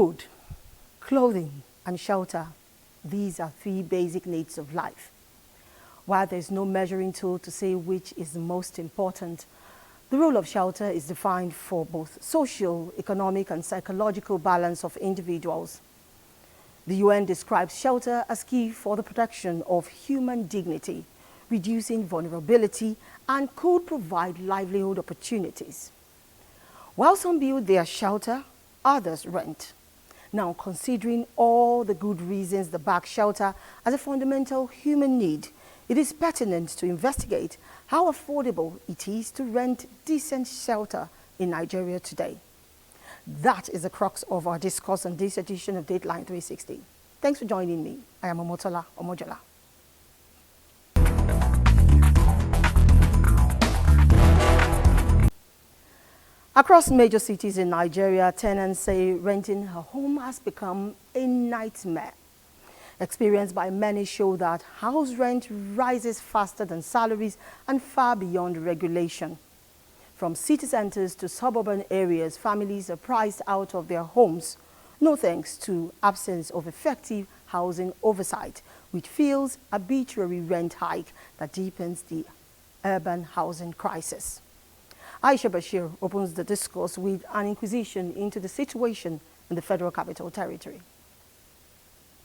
Food, clothing, and shelter. These are three basic needs of life. While there's no measuring tool to say which is the most important, the role of shelter is defined for both social, economic, and psychological balance of individuals. The UN describes shelter as key for the protection of human dignity, reducing vulnerability, and could provide livelihood opportunities. While some build their shelter, others rent. Now, considering all the good reasons that back shelter as a fundamental human need, it is pertinent to investigate how affordable it is to rent decent shelter in Nigeria today. That is the crux of our discourse on this edition of Dateline 360. Thanks for joining me. I am Omotola Omojola. Across major cities in Nigeria, tenants say renting a home has become a nightmare. Experience by many show that house rent rises faster than salaries and far beyond regulation. From city centers to suburban areas, families are priced out of their homes, no thanks to absence of effective housing oversight, which fuels arbitrary rent hike that deepens the urban housing crisis. Aisha Bashir opens the discourse with an inquisition into the situation in the Federal Capital Territory.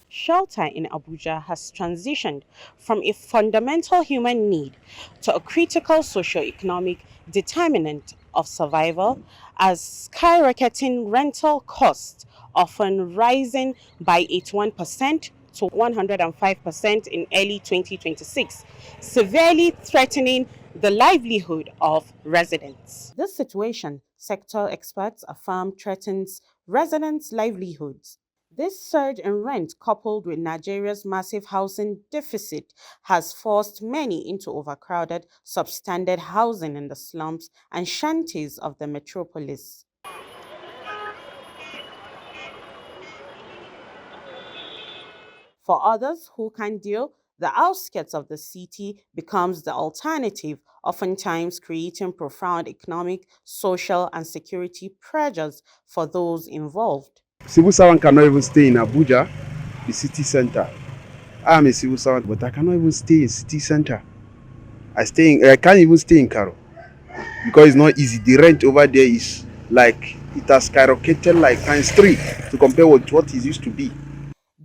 Shelter in Abuja has transitioned from a fundamental human need to a critical socio-economic determinant of survival, as skyrocketing rental costs, often rising by 81% to 105% in early 2026, severely threatening the livelihood of residents. This situation, sector experts affirm, threatens residents' livelihoods. This surge in rent, coupled with Nigeria's massive housing deficit, has forced many into overcrowded, substandard housing in the slums and shanties of the metropolis. For others who can deal, the outskirts of the city becomes the alternative, oftentimes creating profound economic, social, and security pressures for those involved. Civil servant cannot even stay in Abuja, the city center. I am a civil servant, but I cannot even stay in city center. I can't even stay in Karo because it's not easy. The rent over there is like, it has skyrocketed like ×3 to compare with what it used to be.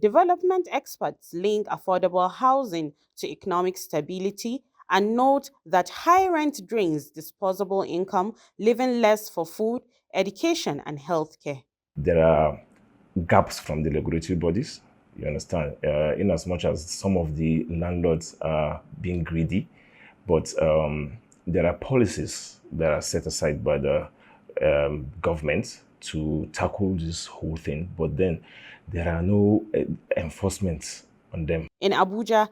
Development experts link affordable housing to economic stability and note that high rent drains disposable income, leaving less for food, education, and healthcare. There are gaps from the regulatory bodies, you understand, in as much as some of the landlords are being greedy, but there are policies that are set aside by the government to tackle this whole thing, but then there are no enforcements on them. In Abuja,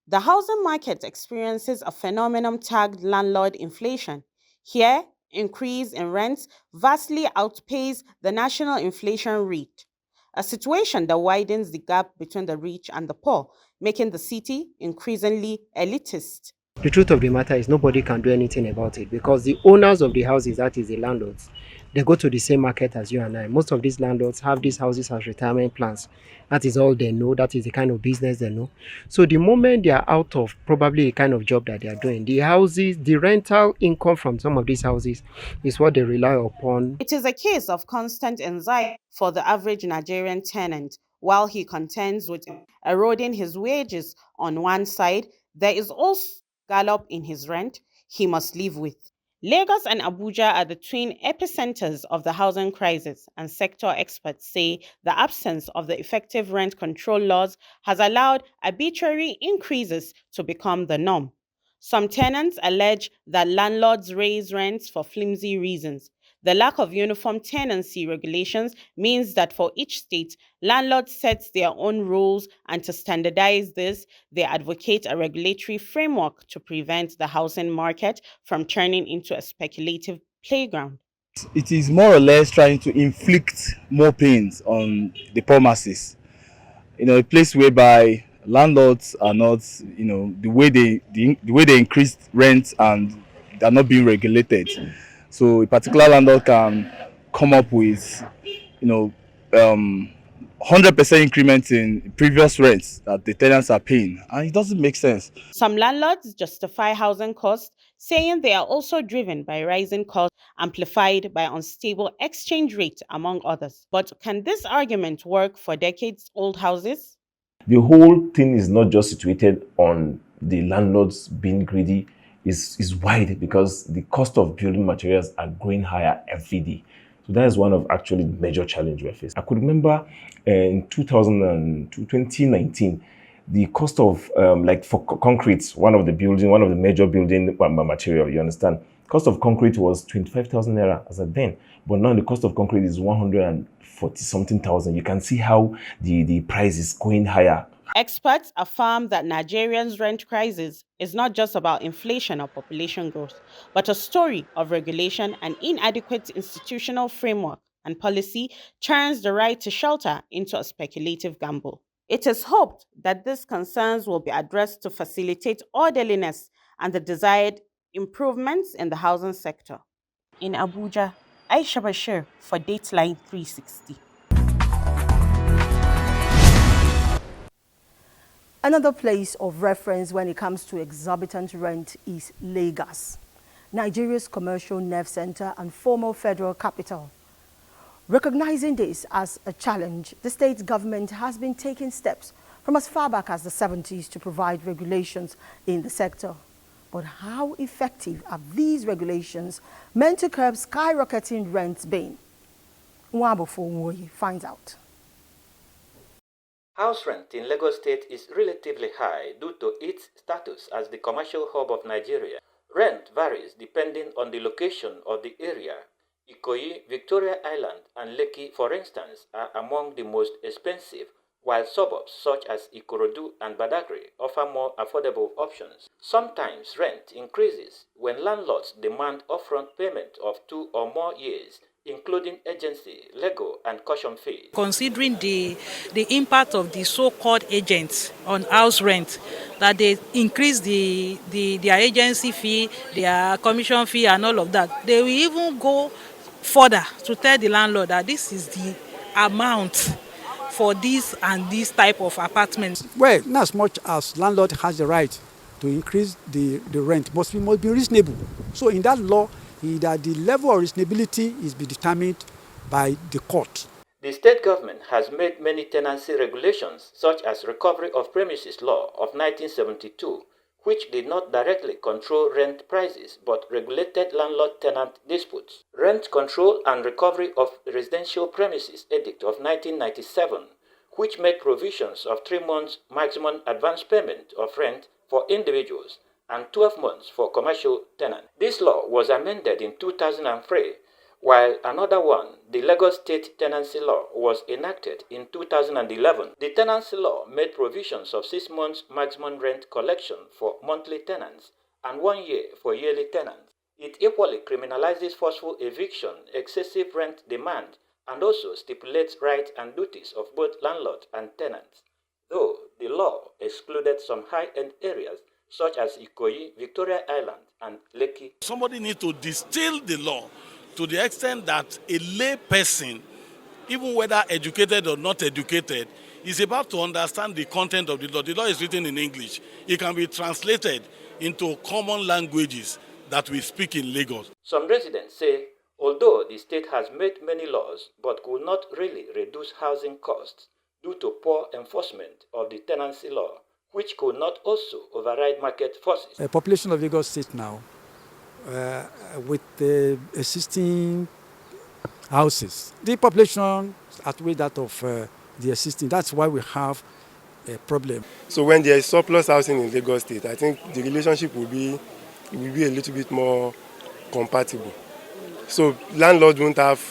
the housing market experiences a phenomenon tagged landlord inflation. Here, increase in rents vastly outpace the national inflation rate, a situation that widens the gap between the rich and the poor, making the city increasingly elitist. The truth of the matter is nobody can do anything about it because the owners of the houses, that is the landlords, they go to the same market as you and I. Most of these landlords have these houses as retirement plans. That is all they know. That is the kind of business they know. So the moment they are out of probably the kind of job that they are doing, the houses, the rental income from some of these houses is what they rely upon. It is a case of constant anxiety for the average Nigerian tenant. While he contends with eroding his wages on one side, there is also gallop in his rent he must live with. Lagos and Abuja are the twin epicenters of the housing crisis, and sector experts say the absence of the effective rent control laws has allowed arbitrary increases to become the norm. Some tenants allege that landlords raise rents for flimsy reasons. The lack of uniform tenancy regulations means that for each state, landlords set their own rules, and to standardize this, they advocate a regulatory framework to prevent the housing market from turning into a speculative playground. It is more or less trying to inflict more pains on the poor masses. A place whereby landlords are not, the way they increase rent and they're not being regulated. So a particular landlord can come up with, 100% increment in previous rents that the tenants are paying, and it doesn't make sense. Some landlords justify housing costs, saying they are also driven by rising costs amplified by unstable exchange rate, among others. But can this argument work for decades-old houses? The whole thing is not just situated on the landlords being greedy, is wide because the cost of building materials are growing higher every day. So that is one of actually the major challenge we're facing. I could remember in 2019, the cost of like for concrete, one of the major building material, you understand, cost of concrete was 25,000 naira as at then, but now the cost of concrete is 140 something thousand. You can see how the price is going higher. Experts affirm that Nigeria's rent crisis is not just about inflation or population growth, but a story of regulation and inadequate institutional framework and policy turns the right to shelter into a speculative gamble. It is hoped that these concerns will be addressed to facilitate orderliness and the desired improvements in the housing sector. In Abuja, Aisha Bashir for Dateline 360. Another place of reference when it comes to exorbitant rent is Lagos, Nigeria's commercial nerve center and former federal capital. Recognizing this as a challenge, the state government has been taking steps from as far back as the 70s to provide regulations in the sector. But how effective are these regulations meant to curb skyrocketing rents been? Nwabufo finds out. House rent in Lagos State is relatively high due to its status as the commercial hub of Nigeria. Rent varies depending on the location of the area. Ikoyi, Victoria Island, and Lekki, for instance, are among the most expensive, while suburbs such as Ikorodu and Badagry offer more affordable options. Sometimes rent increases when landlords demand upfront payment of 2 or more years, including agency, Lego, and caution fee. Considering the impact of the so-called agents on house rent, that they increase their agency fee, their commission fee, and all of that, they will even go further to tell the landlord that this is the amount for this and this type of apartments. Well, not as much as landlord has the right to increase the rent, must be reasonable. So in that law, that the level of reasonability is be determined by the court. The state government has made many tenancy regulations, such as Recovery of Premises Law of 1972, which did not directly control rent prices but regulated landlord-tenant disputes. Rent Control and Recovery of Residential Premises Edict of 1997, which made provisions of 3 months maximum advance payment of rent for individuals and 12 months for commercial tenants. This law was amended in 2003, while another one, the Lagos State Tenancy Law, was enacted in 2011. The Tenancy Law made provisions of 6 months maximum rent collection for monthly tenants and 1 year for yearly tenants. It equally criminalizes forceful eviction, excessive rent demand, and also stipulates rights and duties of both landlord and tenants, though the law excluded some high-end areas such as Ikoyi, Victoria Island, and Lekki. Somebody needs to distill the law to the extent that a lay person, even whether educated or not educated, is about to understand the content of the law. The law is written in English. It can be translated into common languages that we speak in Lagos. Some residents say, although the state has made many laws but could not really reduce housing costs due to poor enforcement of the tenancy law, which could not also override market forces. The population of Lagos State now, with the existing houses, the population outweighs that of the existing. That's why we have a problem. So when there is surplus housing in Lagos State, I think the relationship will be a little bit more compatible. So landlords won't have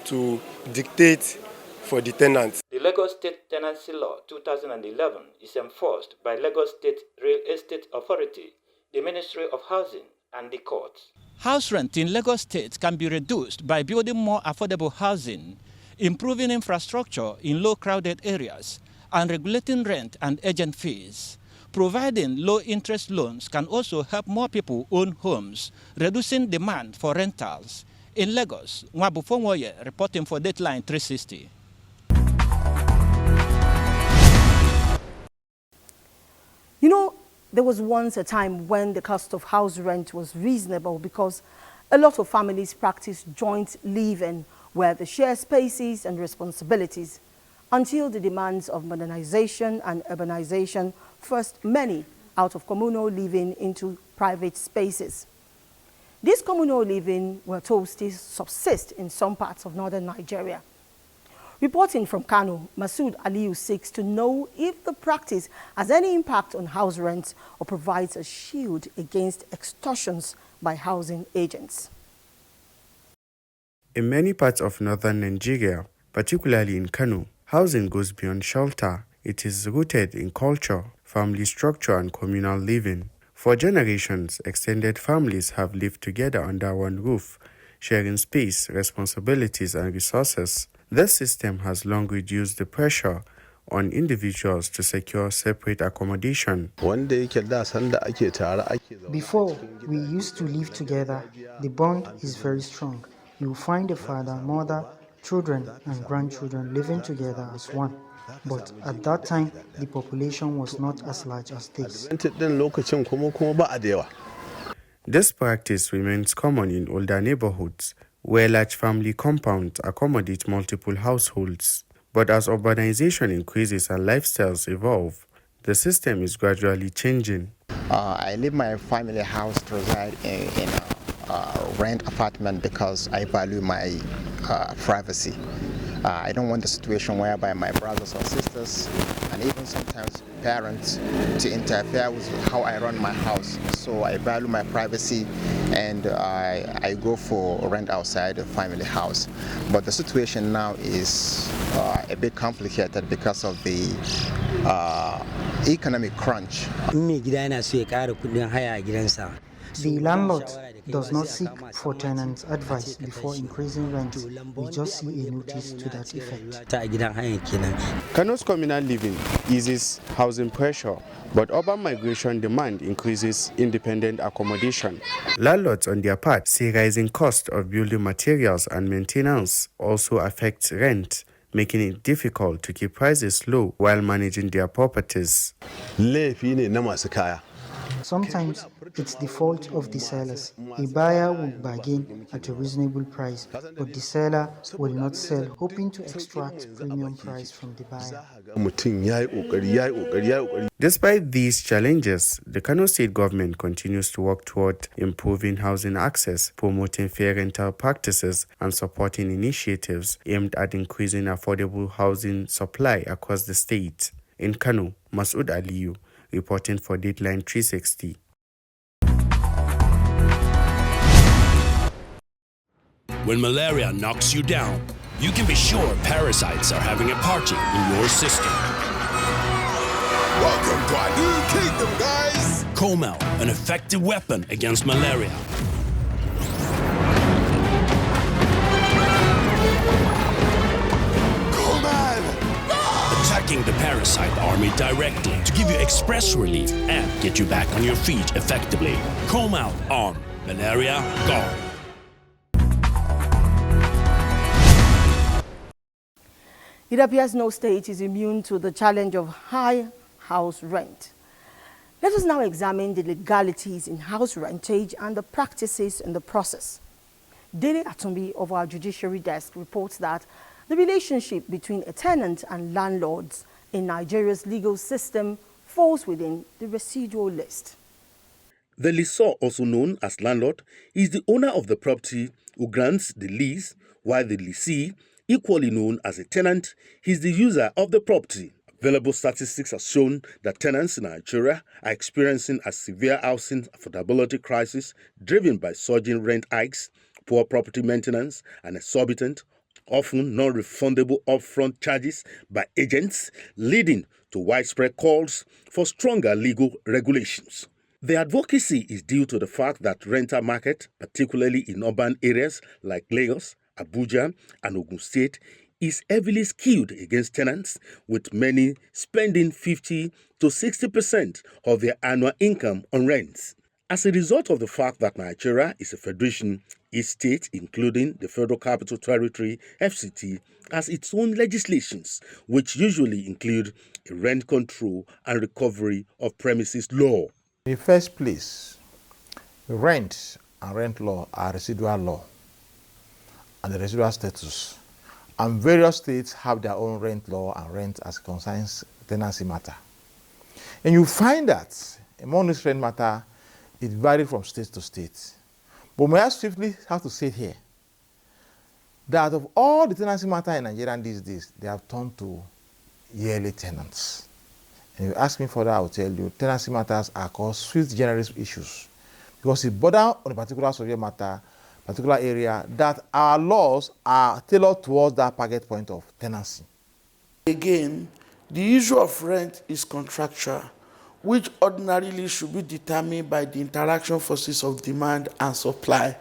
to dictate for the tenants. The Lagos State Tenancy Law 2011 is enforced by Lagos State Real Estate Authority, the Ministry of Housing, and the courts. House rent in Lagos State can be reduced by building more affordable housing, improving infrastructure in low-crowded areas, and regulating rent and agent fees. Providing low-interest loans can also help more people own homes, reducing demand for rentals. In Lagos, Nwabufo reporting for Dateline 360. You know, there was once a time when the cost of house rent was reasonable because a lot of families practiced joint living where they share spaces and responsibilities until the demands of modernization and urbanization forced many out of communal living into private spaces. This communal living, we're told, still subsists in some parts of northern Nigeria. Reporting from Kano, Masood Aliyu seeks to know if the practice has any impact on house rents or provides a shield against extortions by housing agents. In many parts of northern Nigeria, particularly in Kano, housing goes beyond shelter. It is rooted in culture, family structure, and communal living. For generations, extended families have lived together under one roof, sharing space, responsibilities, and resources. This system has long reduced the pressure on individuals to secure separate accommodation. Before, we used to live together. The bond is very strong. You will find a father, mother, children, and grandchildren living together as one. But at that time, the population was not as large as this. This practice remains common in older neighborhoods, where large family compounds accommodate multiple households. But as urbanization increases and lifestyles evolve, the system is gradually changing. I leave my family house to reside in a rent apartment because I value my privacy. I don't want the situation whereby my brothers or sisters and even sometimes parents to interfere with how I run my house. So I value my privacy and I go for rent outside the family house. But the situation now is a bit complicated because of the economic crunch. The landlord does not seek for tenants' advice before increasing rent. We just see a notice to that effect. Kano's communal living eases housing pressure, but urban migration demand increases independent accommodation. Landlords, on their part, say rising cost of building materials and maintenance also affects rent, making it difficult to keep prices low while managing their properties. Sometimes it's the fault of the sellers. A buyer will bargain at a reasonable price, but the seller will not sell, hoping to extract premium price from the buyer. Despite these challenges, the Kano State government continues to work toward improving housing access, promoting fair rental practices, and supporting initiatives aimed at increasing affordable housing supply across the state. In Kano, Masood Aliyu, reporting for DATELINE360. When malaria knocks you down, you can be sure parasites are having a party in your system. Welcome to our new kingdom, guys! Comel, an effective weapon against malaria. Attacking the parasite army directly to give you express relief and get you back on your feet effectively. Comel on malaria gone. It appears no state is immune to the challenge of high house rent. Let us now examine the legalities in house rentage and the practices in the process. Dele Atumbi of our judiciary desk reports that the relationship between a tenant and landlords in Nigeria's legal system falls within the residual list. The lessor, also known as landlord, is the owner of the property who grants the lease, while the lessee, equally known as a tenant, is the user of the property. Available statistics have shown that tenants in Nigeria are experiencing a severe housing affordability crisis driven by surging rent hikes, poor property maintenance, and exorbitant, often non-refundable upfront charges by agents, leading to widespread calls for stronger legal regulations. The advocacy is due to the fact that rental market, particularly in urban areas like Lagos, Abuja, and Ogun State, is heavily skewed against tenants, with many spending 50 to 60% of their annual income on rents. As a result of the fact that Nigeria is a federation, Each state, including the Federal Capital Territory, FCT, has its own legislations, which usually include a rent control and recovery of premises law. In the first place, rent and rent law are residual law and the residual status. And various states have their own rent law and rent as concerns tenancy matter. And you find that among this rent matter, it varies from state to state. But may I swiftly have to say here that of all the tenancy matter in Nigeria these days, they have turned to yearly tenants. And if you ask me further, I will tell you tenancy matters are called sui generis issues because it borders on a particular subject matter, particular area that our laws are tailored towards that target point of tenancy. Again, the issue of rent is contractual, which ordinarily should be determined by the interaction forces of demand and supply.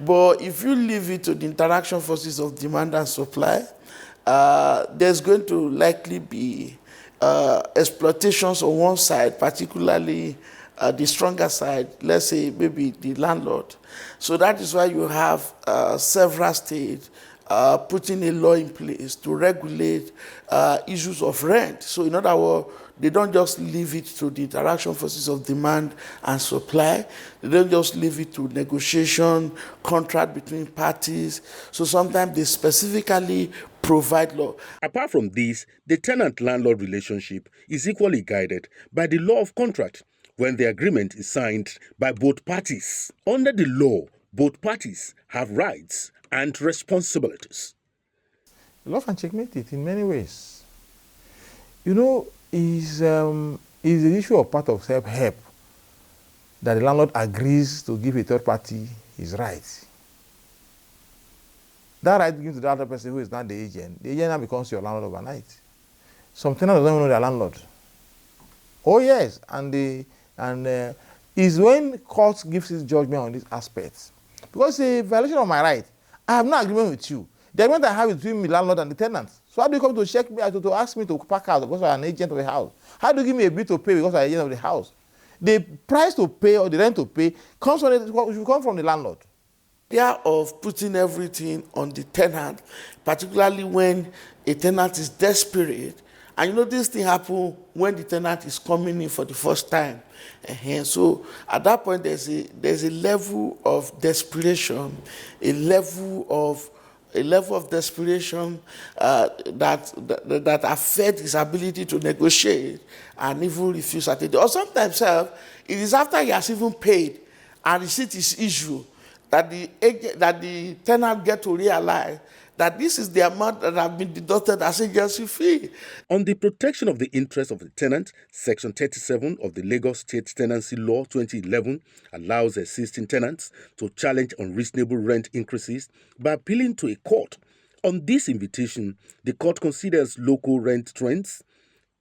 But if you leave it to the interaction forces of demand and supply, there's going to likely be exploitations on one side, particularly the stronger side, let's say maybe the landlord. So that is why you have several states putting a law in place to regulate issues of rent. So in other words, they don't just leave it to the interaction forces of demand and supply. They don't just leave it to negotiation, contract between parties. So sometimes they specifically provide law. Apart from this, the tenant-landlord relationship is equally guided by the law of contract when the agreement is signed by both parties. Under the law, both parties have rights and responsibilities. Law can checkmate it in many ways. You know, is the issue of part of self-help that the landlord agrees to give a third party his rights. That right given to the other person who is not the agent now becomes your landlord overnight. Some tenants don't even know their landlord. Oh yes, and is when court gives its judgment on these aspects. Because it's a violation of my right. I have no agreement with you. The agreement I have is between the landlord and the tenant. So how do you come to check me, to ask me to pack out because I'm an agent of the house? How do you give me a bill to pay because I'm an agent of the house? The price to pay or the rent to pay comes from the landlord. They are of putting everything on the tenant, particularly when a tenant is desperate. And you know this thing happens when the tenant is coming in for the first time. So at that point, there's a level of desperation, a level of desperation that affects his ability to negotiate and even refuse certain. Or sometimes it is after he has even paid and receipt is issued that the tenant get to realize that this is the amount that have been deducted as agency fee. On the protection of the interests of the tenant, Section 37 of the Lagos State Tenancy Law 2011 allows existing tenants to challenge unreasonable rent increases by appealing to a court. On this invitation, the court considers local rent trends,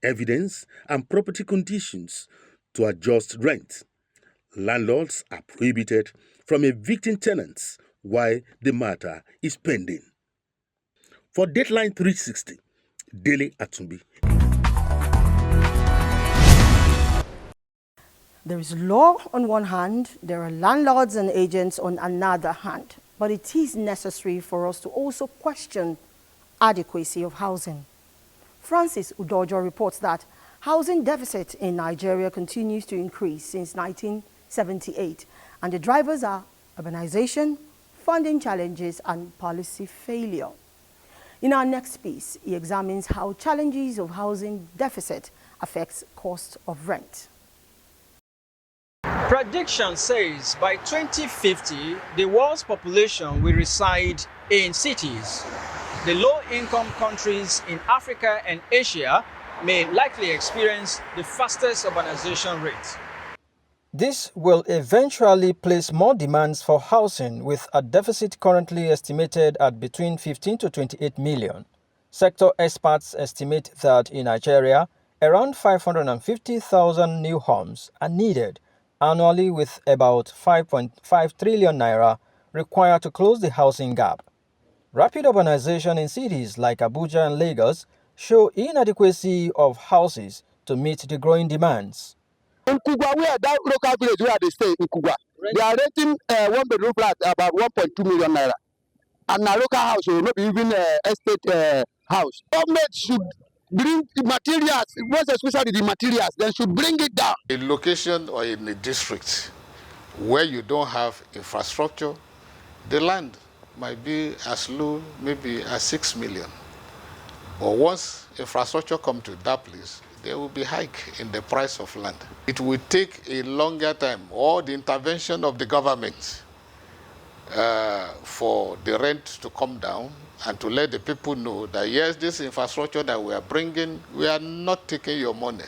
evidence, and property conditions to adjust rent. Landlords are prohibited from evicting tenants while the matter is pending. For Dateline 360, Dele Atumbi. There is law on one hand, there are landlords and agents on another hand, but it is necessary for us to also question adequacy of housing. Francis Udojo reports that housing deficit in Nigeria continues to increase since 1978, and the drivers are urbanization, funding challenges, and policy failure. In our next piece, he examines how challenges of housing deficit affects cost of rent. Prediction says by 2050, the world's population will reside in cities. The low-income countries in Africa and Asia may likely experience the fastest urbanization rate. This will eventually place more demands for housing, with a deficit currently estimated at between 15 to 28 million. Sector experts estimate that in Nigeria, around 550,000 new homes are needed annually, with about 5.5 trillion naira required to close the housing gap. Rapid urbanization in cities like Abuja and Lagos show inadequacy of houses to meet the growing demands. Nkugwa, where that local village where they stay in Nkugwa, They are rating one bedroom flat about 1.2 million naira. And a local house, or not even estate house. Government should bring the materials, most especially the materials, then should bring it down. A location or in a district where you don't have infrastructure, the land might be as low, maybe as 6 million. But once infrastructure comes to that place, there will be hike in the price of land. It will take a longer time or the intervention of the government for the rent to come down and to let the people know that yes, this infrastructure that we are bringing, we are not taking your money.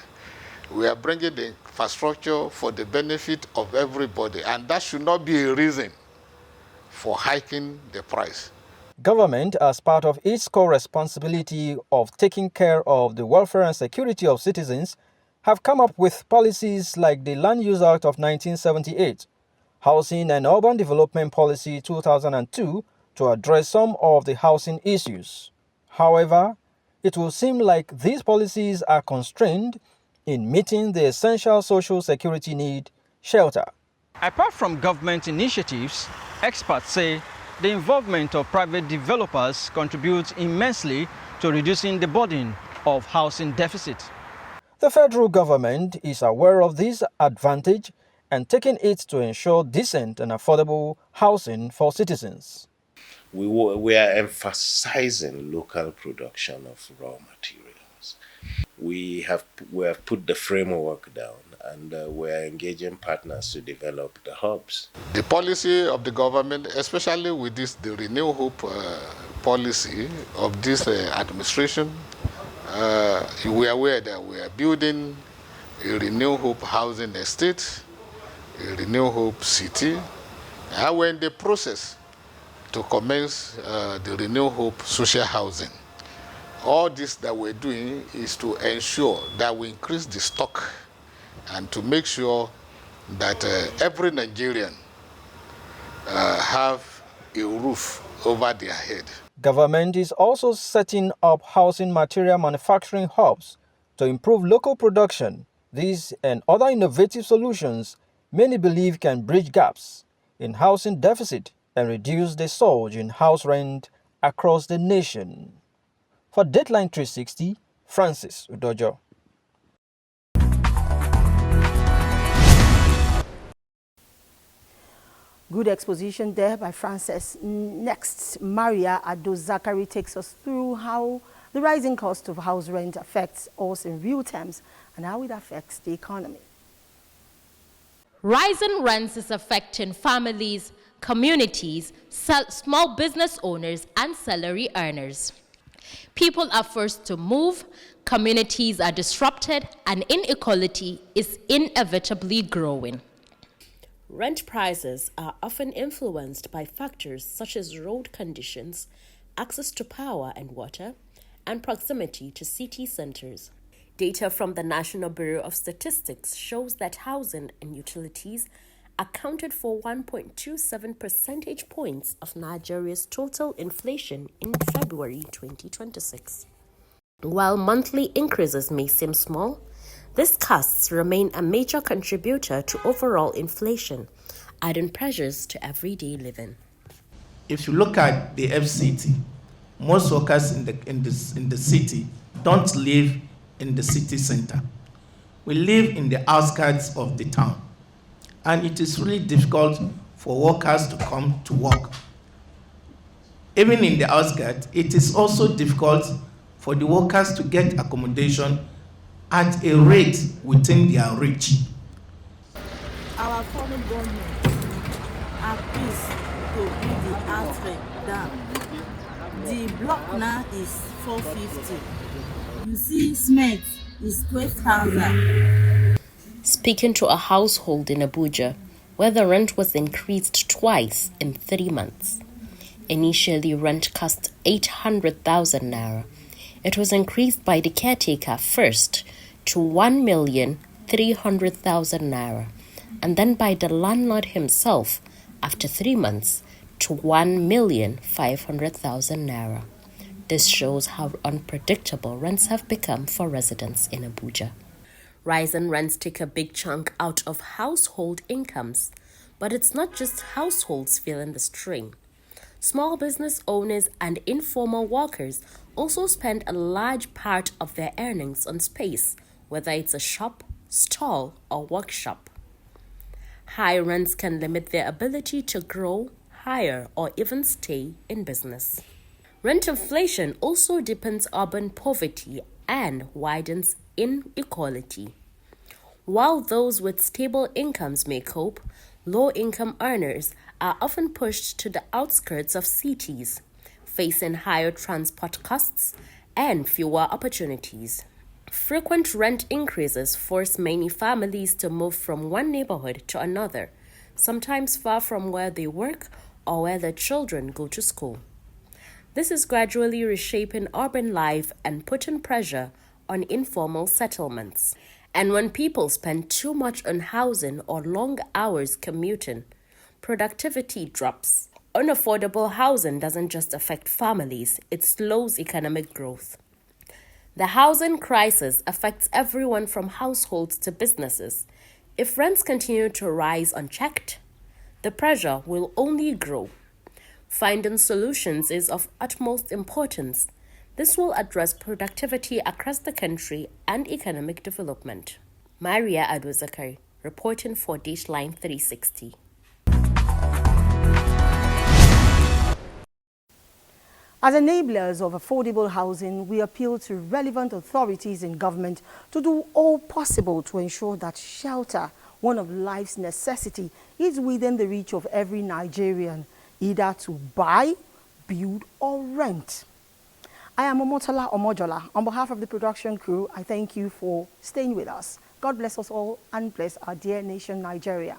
We are bringing the infrastructure for the benefit of everybody, and that should not be a reason for hiking the price. Government, as part of its core responsibility of taking care of the welfare and security of citizens, have come up with policies like the Land Use Act of 1978, Housing and Urban Development Policy 2002 to address some of the housing issues. However, it will seem like these policies are constrained in meeting the essential social security need, shelter. Apart from government initiatives, experts say the involvement of private developers contributes immensely to reducing the burden of housing deficit. The federal government is aware of this advantage and taking it to ensure decent and affordable housing for citizens. We are emphasizing local production of raw materials. We have put the framework down, and we are engaging partners to develop the hubs. The policy of the government, especially with the Renew Hope policy of this administration, we are aware that we are building a Renew Hope housing estate, a Renew Hope city, and we're in the process to commence the Renew Hope social housing. All this that we're doing is to ensure that we increase the stock and to make sure that every Nigerian have a roof over their head. Government is also setting up housing material manufacturing hubs to improve local production. These and other innovative solutions many believe can bridge gaps in housing deficit and reduce the surge in house rent across the nation. For DATELINE360, Francis Udojo. Good exposition there by Francis. Next, Maria Ado-Zachary takes us through how the rising cost of house rent affects us in real terms and how it affects the economy. Rising rents is affecting families, communities, small business owners, and salary earners. People are forced to move, communities are disrupted, and inequality is inevitably growing. Rent prices are often influenced by factors such as road conditions, access to power and water, and proximity to city centers. Data from the National Bureau of Statistics shows that housing and utilities accounted for 1.27 percentage points of Nigeria's total inflation in February 2026. While monthly increases may seem small, these costs remain a major contributor to overall inflation, adding pressures to everyday living. If you look at the FCT, most workers in the city don't live in the city center. We live in the outskirts of the town, and it is really difficult for workers to come to work. Even in the outskirts, it is also difficult for the workers to get accommodation at a rate within their reach. Our foreign government appeals to bring the house rent down. The block now is 450. You see, cement is 12,000. Speaking to a household in Abuja, where the rent was increased twice in 3 months. Initially, rent cost 800,000 naira. It was increased by the caretaker first to 1,300,000 naira, and then by the landlord himself after 3 months to 1,500,000 naira. This shows how unpredictable rents have become for residents in Abuja. Rising rents take a big chunk out of household incomes. But it's not just households feeling the strain. Small business owners and informal workers also spend a large part of their earnings on space, whether it's a shop, stall, or workshop. High rents can limit their ability to grow, hire, or even stay in business. Rent inflation also deepens urban poverty and widens inequality. While those with stable incomes may cope, low-income earners are often pushed to the outskirts of cities, facing higher transport costs and fewer opportunities. Frequent rent increases force many families to move from one neighborhood to another, sometimes far from where they work or where their children go to school. This is gradually reshaping urban life and putting pressure on informal settlements. And when people spend too much on housing or long hours commuting, productivity drops. Unaffordable housing doesn't just affect families, it slows economic growth. The housing crisis affects everyone from households to businesses. If rents continue to rise unchecked, the pressure will only grow. Finding solutions is of utmost importance. This will address productivity across the country and economic development. Maria Adwazakari, reporting for DATELINE360. As enablers of affordable housing, we appeal to relevant authorities in government to do all possible to ensure that shelter, one of life's necessity, is within the reach of every Nigerian, either to buy, build, or rent. I am Omotola Omojola. On behalf of the production crew, I thank you for staying with us. God bless us all and bless our dear nation, Nigeria.